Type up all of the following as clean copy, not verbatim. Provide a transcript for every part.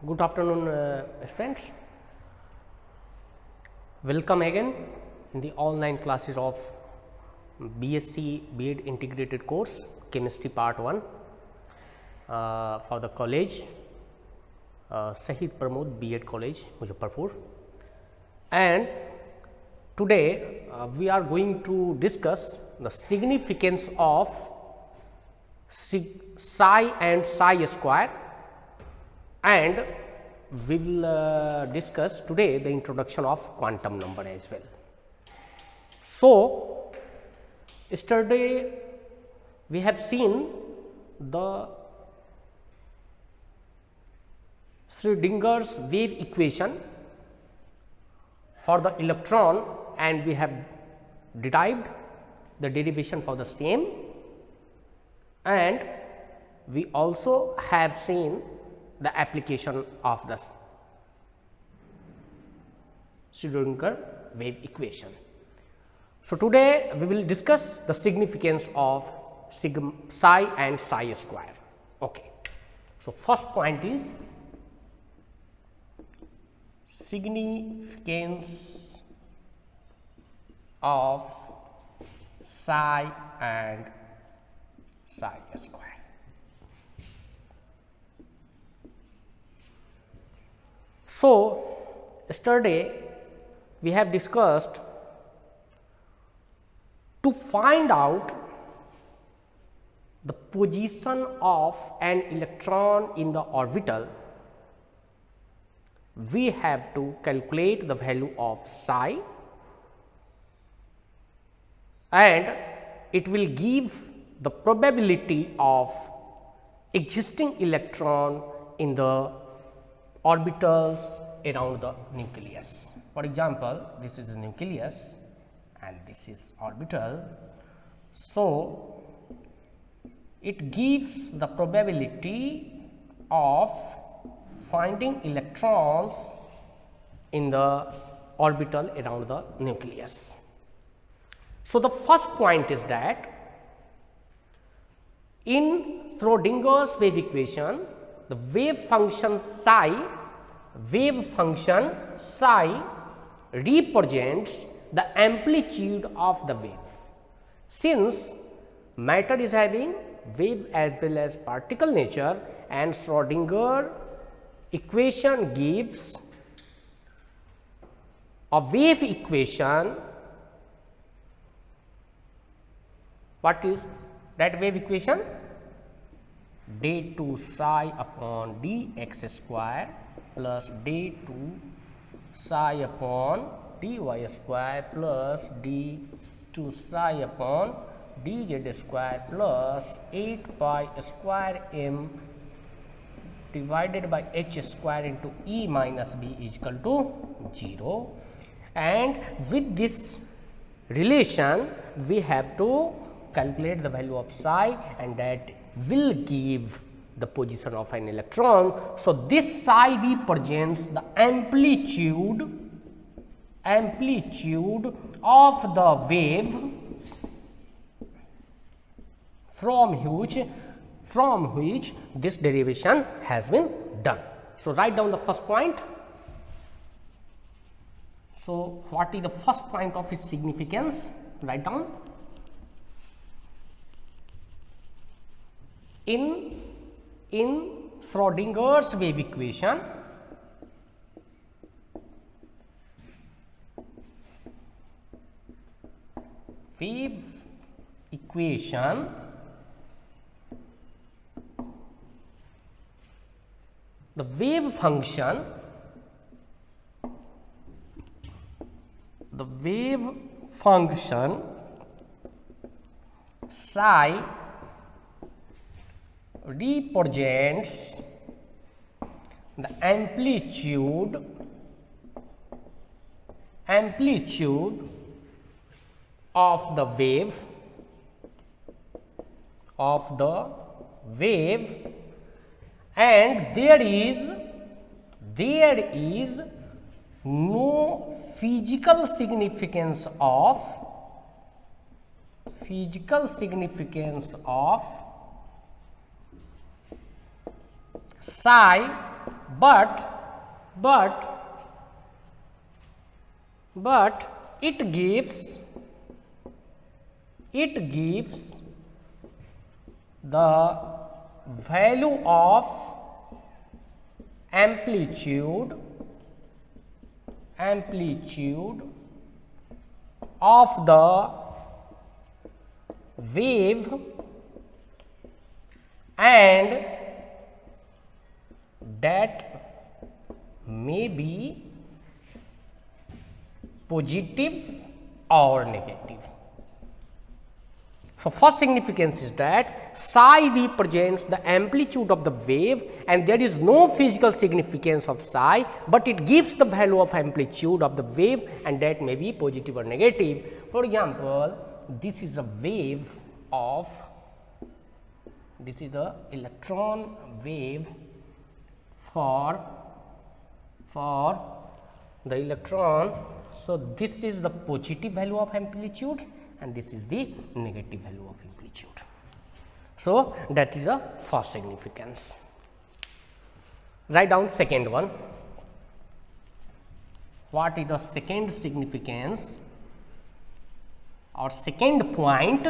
Good afternoon, friends. Welcome again in the online classes of BSc B.Ed integrated course Chemistry Part 1 for the college Shahid Pramod B.Ed College, Muzaffarpur. And today we are going to discuss the significance of psi and psi square, and we will discuss today the introduction of quantum number as well. So, yesterday we have seen the Schrödinger's wave equation for the electron, and we have derived the derivation for the same, and we also have seen the application of the Schrödinger wave equation. So, today we will discuss the significance of psi and psi square. Okay. So, first point is significance of psi and psi square. So, yesterday we have discussed to find out the position of an electron in the orbital, we have to calculate the value of psi, and it will give the probability of existing electron in the orbitals around the nucleus. For example, this is the nucleus and this is orbital. So, it gives the probability of finding electrons in the orbital around the nucleus. So, the first point is that in Schrödinger's wave equation, the wave function psi represents the amplitude of the wave. Since matter is having wave as well as particle nature, and Schrödinger equation gives a wave equation. What is that wave equation? d2 psi upon dx square plus d2 psi upon dy square plus d2 psi upon dz square plus 8 pi square m divided by h square into E minus B is equal to 0. And with this relation we have to calculate the value of psi, and that will give the position of an electron. So, this psi represents the amplitude of the wave from which this derivation has been done. So, write down the first point. So, what is the first point of its significance? Write down. In Schrödinger's wave equation, the wave function psi represents the amplitude of the wave, and there is no physical significance of psi but it gives the value of amplitude of the wave, and that may be positive or negative. So first significance is that psi represents the amplitude of the wave, and there is no physical significance of psi, but it gives the value of amplitude of the wave, and that may be positive or negative. For example, this is a wave of, this is the electron wave for the electron. So this is the positive value of amplitude, and this is the negative value of amplitude. So that is the first significance. Write down second one. What is the second significance or second point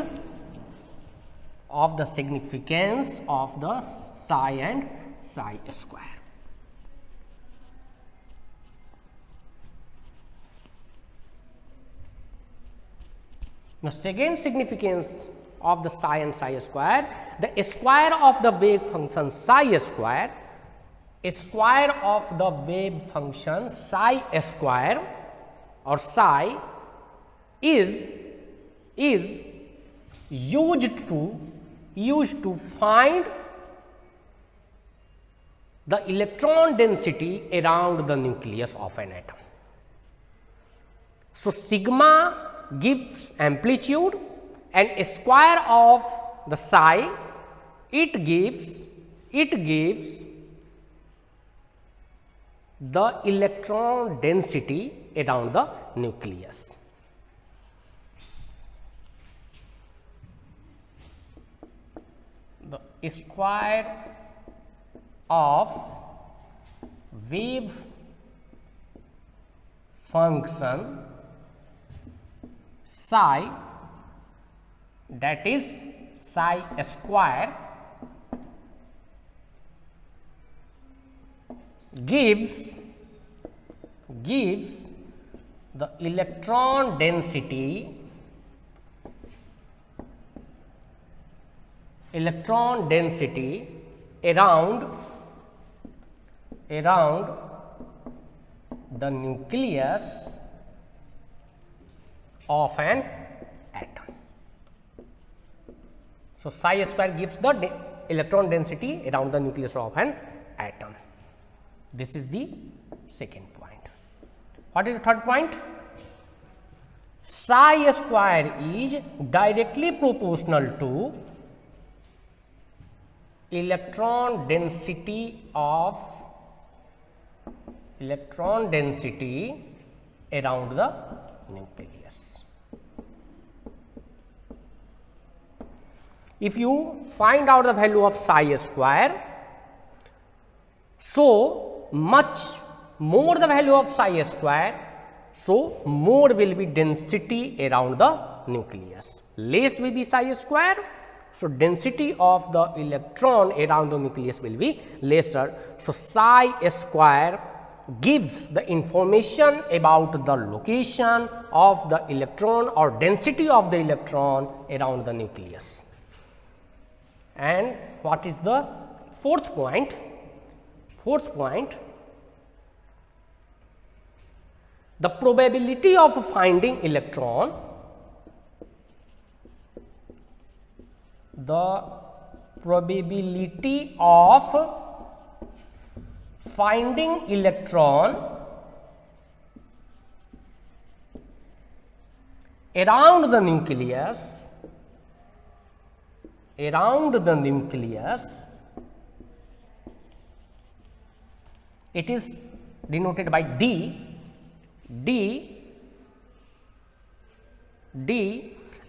of the significance of the psi and psi square? The second significance of the psi and psi square, the square of the wave function psi square, square of the wave function psi square or psi is used to find the electron density around the nucleus of an atom. So sigma gives amplitude, and square of the psi, it gives the electron density around the nucleus. The square of wave function psi, that is psi square, gives the electron density around the nucleus of an atom. So psi square gives the electron density around the nucleus of an atom. This is the second point. What is the third point? Psi square is directly proportional to electron density around the nucleus. If you find out the value of psi square, so much more the value of psi square, so more will be density around the nucleus. Less will be psi square, so density of the electron around the nucleus will be lesser. So psi square gives the information about the location of the electron or density of the electron around the nucleus. And what is the fourth point? Fourth point, the probability of finding electron, the probability of finding electron around the nucleus, it is denoted by D,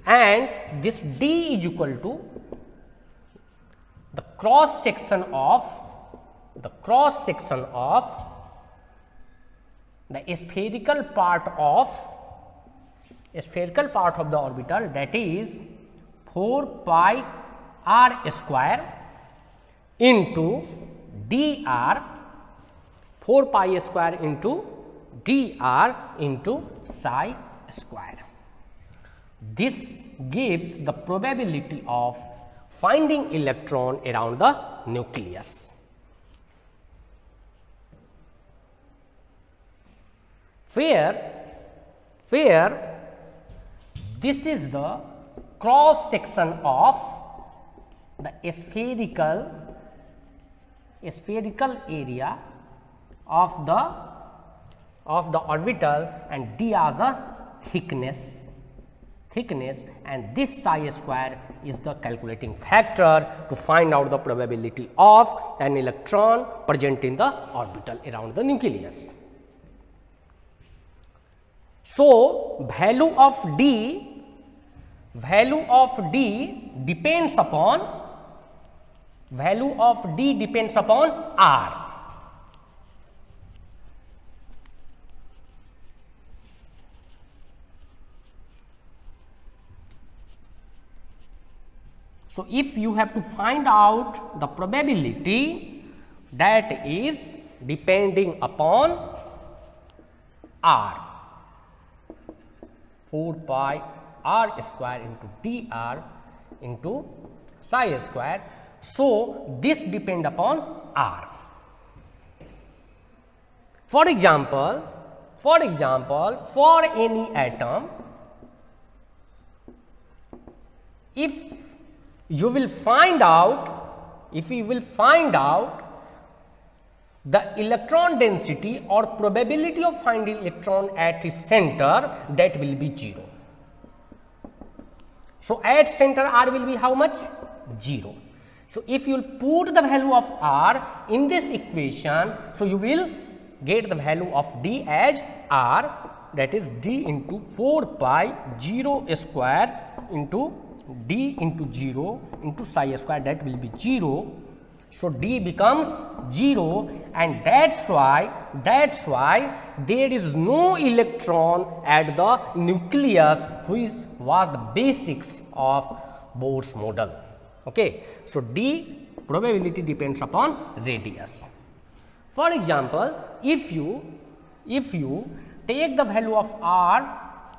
and this D is equal to the cross section of the cross section of the spherical part of the orbital, that is 4 pi r square into dr, 4 pi square into dr into psi square. This gives the probability of finding electron around the nucleus. Where this is the cross section of the spherical area of the orbital, and d are the thickness, and this psi square is the calculating factor to find out the probability of an electron present in the orbital around the nucleus. So, value of d depends upon r. So, if you have to find out the probability, that is depending upon r, 4 pi r square into dr into psi square. So, this depend upon r. For example, for any atom, if you will find out the electron density or probability of finding electron at its center, that will be 0. So, at center r will be how much? 0. So, if you will put the value of r in this equation, so you will get the value of d as r, that is d into 4 pi 0 square into d into 0 into psi square, that will be 0. So, d becomes 0, and that's why there is no electron at the nucleus, which was the basics of Bohr's model. Okay. So, d probability depends upon radius. For example, if you take the value of r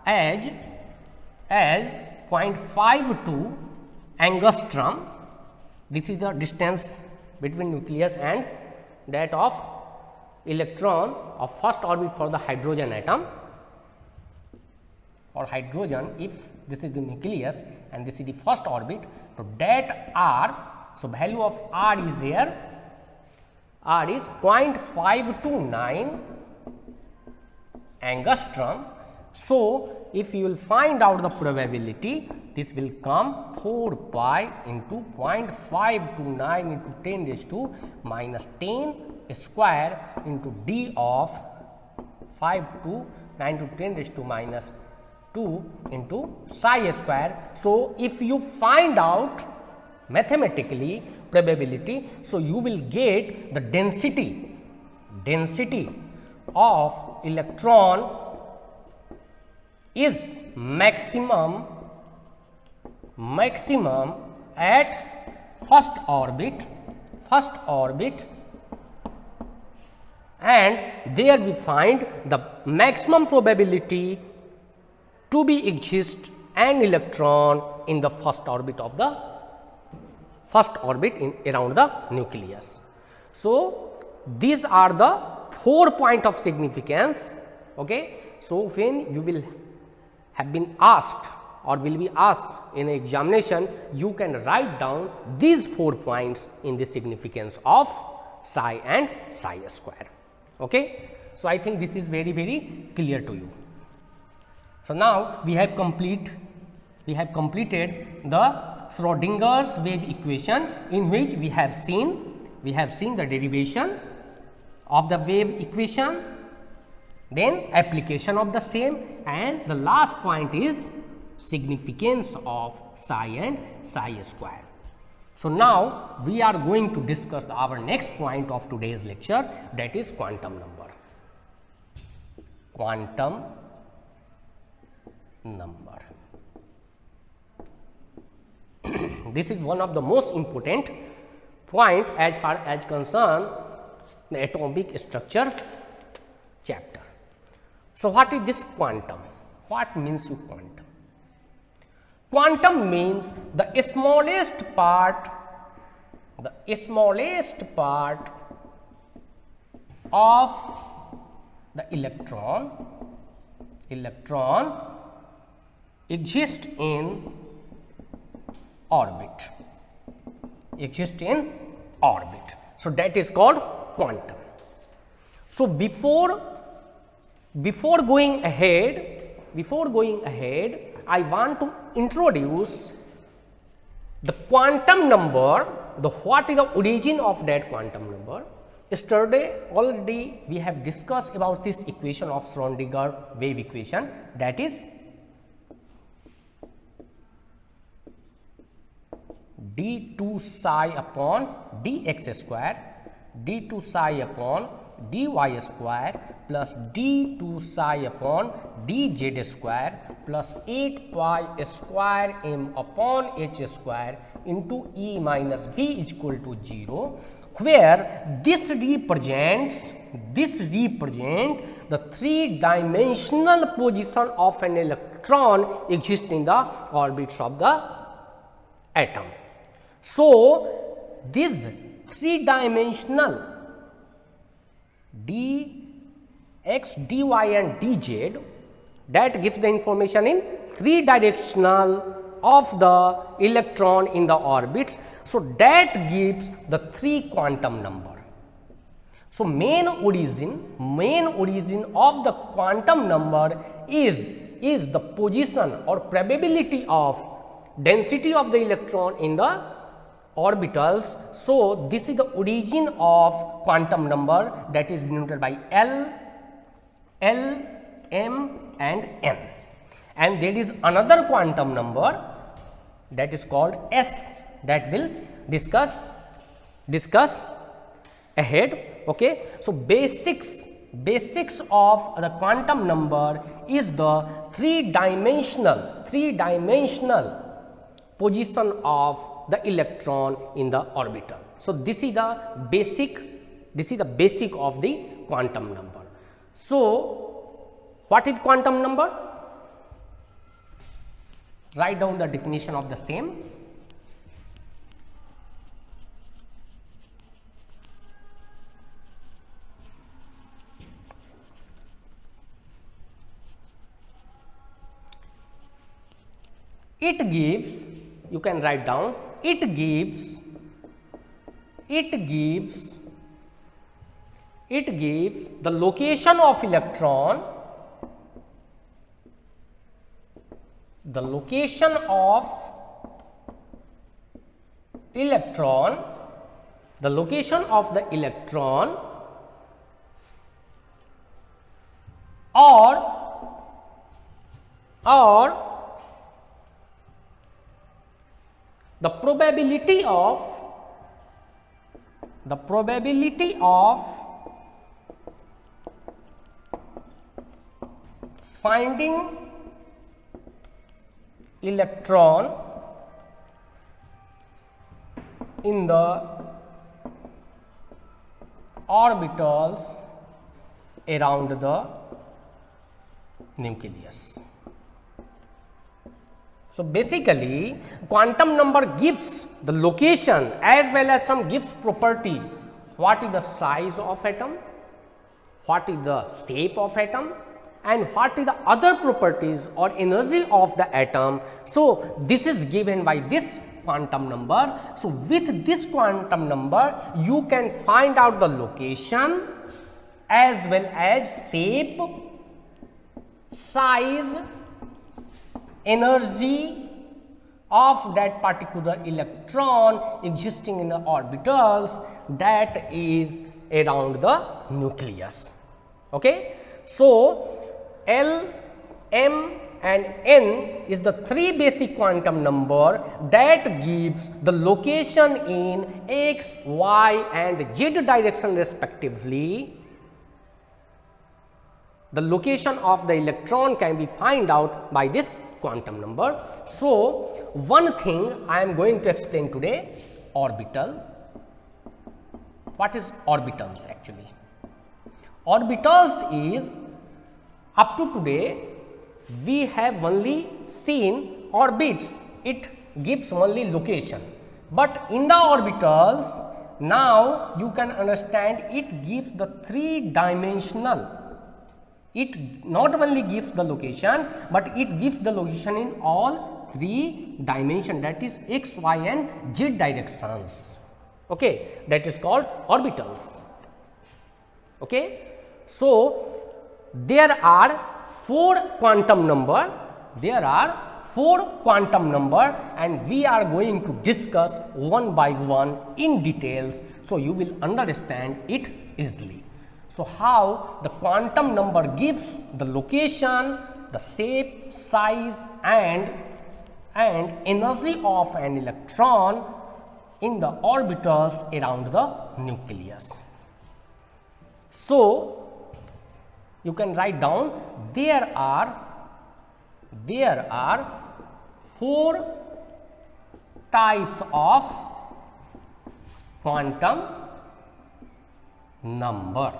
as 0.52 angstrom, this is the distance between nucleus and that of electron of first orbit for the hydrogen atom, or hydrogen, if this is the nucleus and this is the first orbit. So, that r, so value of r is here, r is 0.529 angstrom. So, if you will find out the probability, this will come 4 pi into 0.529 into 10 raised to minus 10 square into d of 5 to 9 to 10 raised to minus 2 into psi square. So, if you find out mathematically probability, so you will get the density of electron is maximum at first orbit, and there we find the maximum probability to be exist an electron in the first orbit around the nucleus. So, these are the 4 points of significance. Okay. So, when you will have been asked or will be asked in an examination, you can write down these 4 points in the significance of psi and psi square. Okay. So, I think this is very, very clear to you. So, now we have completed the Schrodinger's wave equation, in which we have seen the derivation of the wave equation, then application of the same, and the last point is significance of psi and psi square. So now we are going to discuss our next point of today's lecture, that is quantum number. Quantum number. This is one of the most important point as far as concern the atomic structure chapter. So what is this quantum? What means you quantum? Quantum means the smallest part of the electron exists in orbit. So that is called quantum. So before going ahead, I want to introduce the quantum number, what is the origin of that quantum number. Yesterday already we have discussed about this equation of Schrödinger wave equation, that is d2 psi upon dx square, d2 psi upon dy square plus d2 psi upon dz square plus 8 pi square m upon h square into E minus V is equal to 0, where this represents the three-dimensional position of an electron exists in the orbits of the atom. So this three-dimensional dx, dy and dz, that gives the information in three directional of the electron in the orbits. So that gives the three quantum number. So main origin of the quantum number is the position or probability of density of the electron in the orbitals. So this is the origin of quantum number, that is denoted by L, M and N. And there is another quantum number that is called S, that will discuss ahead. Okay. So basics of the quantum number is the three-dimensional position of the electron in the orbital. So this is the basic of the quantum number. So what is quantum number? Write down the definition of the same. It gives, you can write down, it gives the location of electron, or the probability of finding electron in the orbitals around the nucleus. So basically quantum number gives the location as well as some gives property. What is the size of atom, what is the shape of atom, and what is the other properties or energy of the atom. So this is given by this quantum number. So with this quantum number you can find out the location as well as shape, size, energy of that particular electron existing in the orbitals that is around the nucleus. Okay. So L, M and n is the 3 basic quantum number that gives the location in x, y and z direction respectively. The location of the electron can be found out by this quantum number. So, one thing I am going to explain today, orbital. What is orbitals actually? Orbitals is, up to today we have only seen orbits, it gives only location, but in the orbitals now you can understand it gives the 3-dimensional. It not only gives the location, but it gives the location in all 3 dimensions, that is x, y and z directions. Okay, that is called orbitals. Okay, so there are 4 quantum number. There are 4 quantum number, and we are going to discuss one by one in details, so you will understand it easily. So, how the quantum number gives the location, the shape, size and energy of an electron in the orbitals around the nucleus. So, you can write down there are 4 types of quantum number.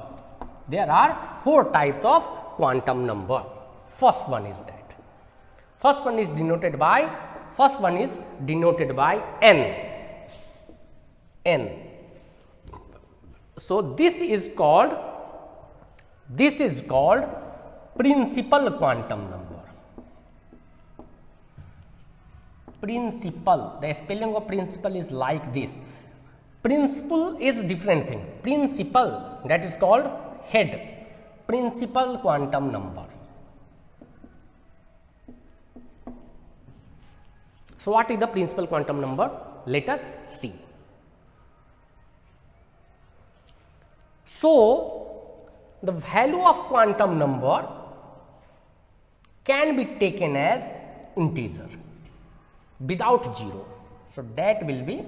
There are 4 types of quantum number. First one is that. First one is denoted by n. N. So this is called principal quantum number. Principal, the spelling of principal is like this. Principal is different thing. Principal, that is called head. Principal quantum number. So what is the principal quantum number? Let us see. So the value of quantum number can be taken as integer without 0. So that will be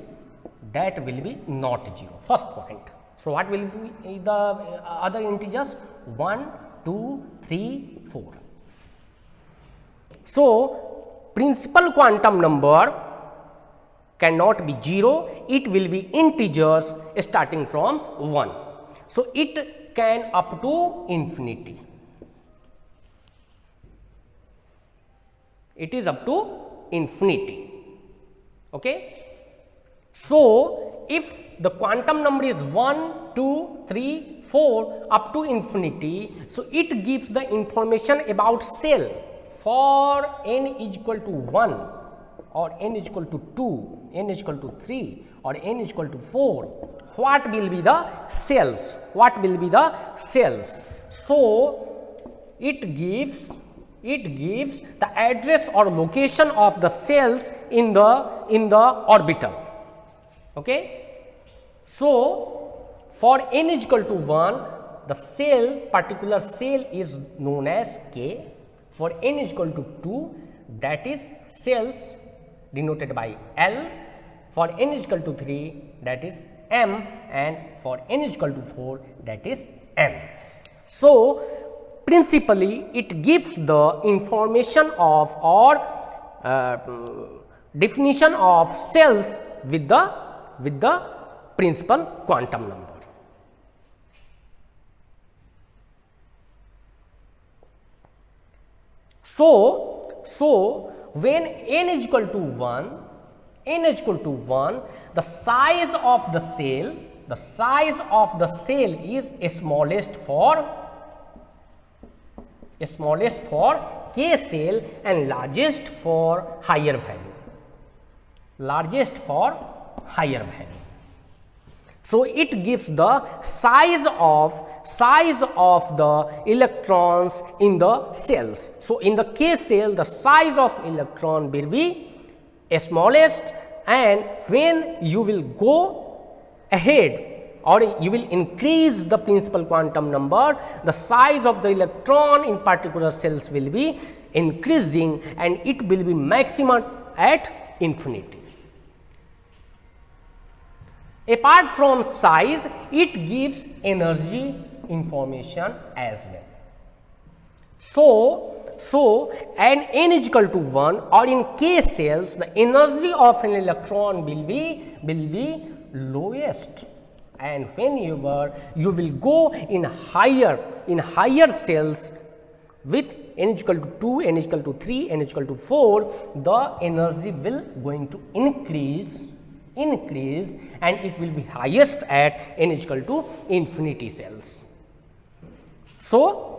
not 0. First point. So what will be the other integers? 1, 2, 3, 4. So principal quantum number cannot be 0, it will be integers starting from 1. So it can up to infinity. It is up to infinity. Okay. So if the quantum number is 1, 2, 3, 4 up to infinity, so it gives the information about cell. For n is equal to 1 or n is equal to 2, n is equal to 3 or n is equal to 4, what will be the cells? What will be the cells? So it gives the address or location of the cells in the orbital. Okay. So for n is equal to 1, the particular cell is known as K. For n is equal to 2, that is cells denoted by L. For n is equal to 3, that is M, and for n is equal to 4, that is N. So principally it gives the information of or definition of cells with the principal quantum number. So when n is equal to 1, the size of the cell is smallest for K cell and largest for higher value. So it gives the size of the electrons in the cells. So in the K cell, the size of electron will be smallest, and when you will go ahead or you will increase the principal quantum number, the size of the electron in particular cells will be increasing and it will be maximum at infinity. Apart from size, it gives energy information as well. So and n is equal to 1 or in k cells, the energy of an electron will be lowest, and whenever you will go in higher cells with n is equal to 2, n is equal to 3, n is equal to 4, the energy will going to increase and it will be highest at n is equal to infinity cells. So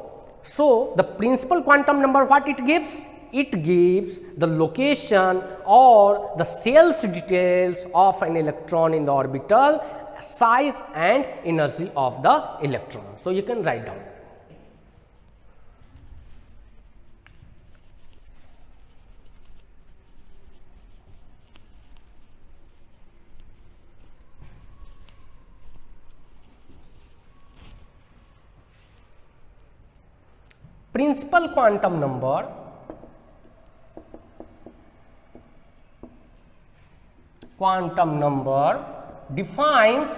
the principal quantum number, what it gives? It gives the location or the cells details of an electron in the orbital, size and energy of the electron. So you can write down. Principal quantum number defines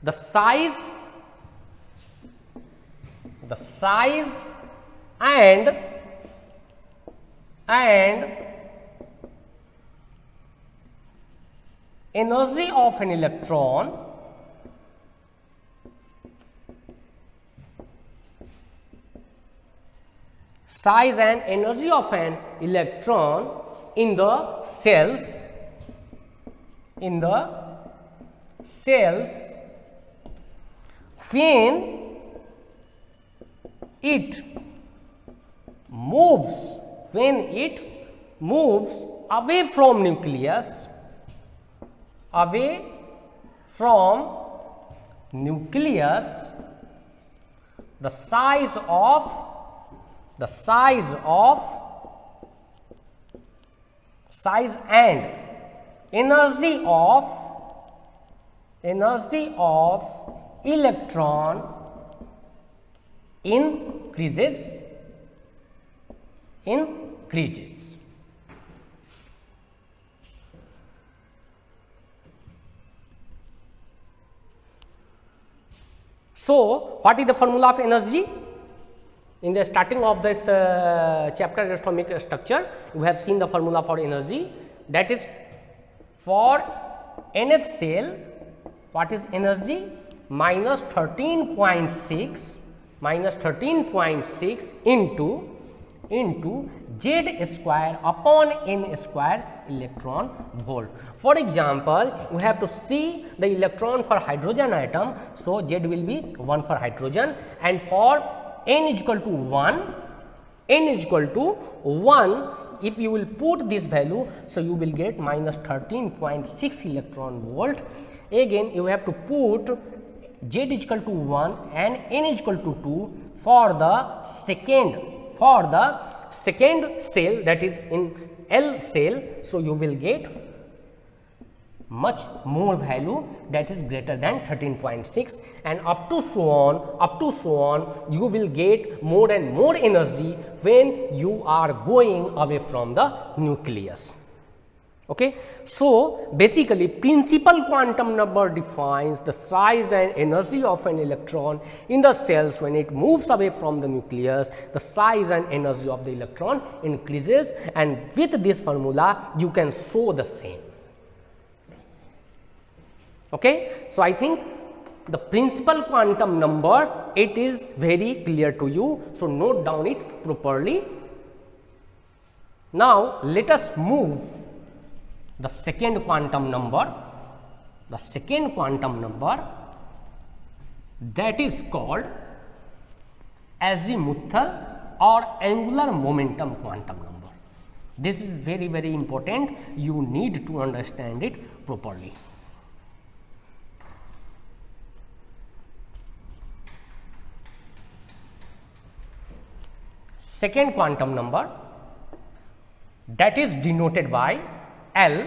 the size and energy of an electron size and energy of an electron in the cells when it moves away from nucleus, the size and energy of electron increases. So what is the formula of energy? In the starting of this chapter atomic structure, we have seen the formula for energy, that is for nth cell, what is energy? minus 13.6 into Z square upon n square electron volt. For example, we have to see the electron for hydrogen atom, so Z will be 1 for hydrogen, and for n is equal to 1, if you will put this value, so you will get minus 13.6 electron volt. Again you have to put Z is equal to 1 and n is equal to 2 for the second cell, that is in L cell, so you will get much more value, that is greater than 13.6, and up to so on you will get more and more energy when you are going away from the nucleus. Okay, so basically principal quantum number defines the size and energy of an electron in the cells when it moves away from the nucleus. The size and energy of the electron increases, and with this formula you can show the same. Okay, so I think the principal quantum number, it is very clear to you, so note down it properly. Now let us move the second quantum number, that is called azimuthal or angular momentum quantum number. This is very, very important, you need to understand it properly. Second quantum number, that is denoted by L,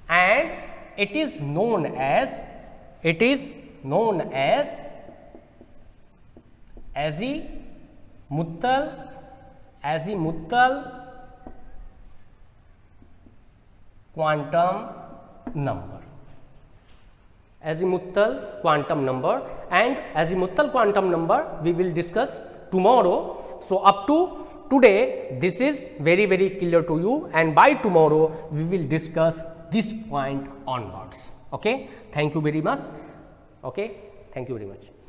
and it is known as azimuthal quantum number. Azimuthal quantum number, and azimuthal quantum number we will discuss tomorrow. So up to today this is very clear to you, and by tomorrow we will discuss this point onwards. Okay, thank you very much. Okay, thank you very much.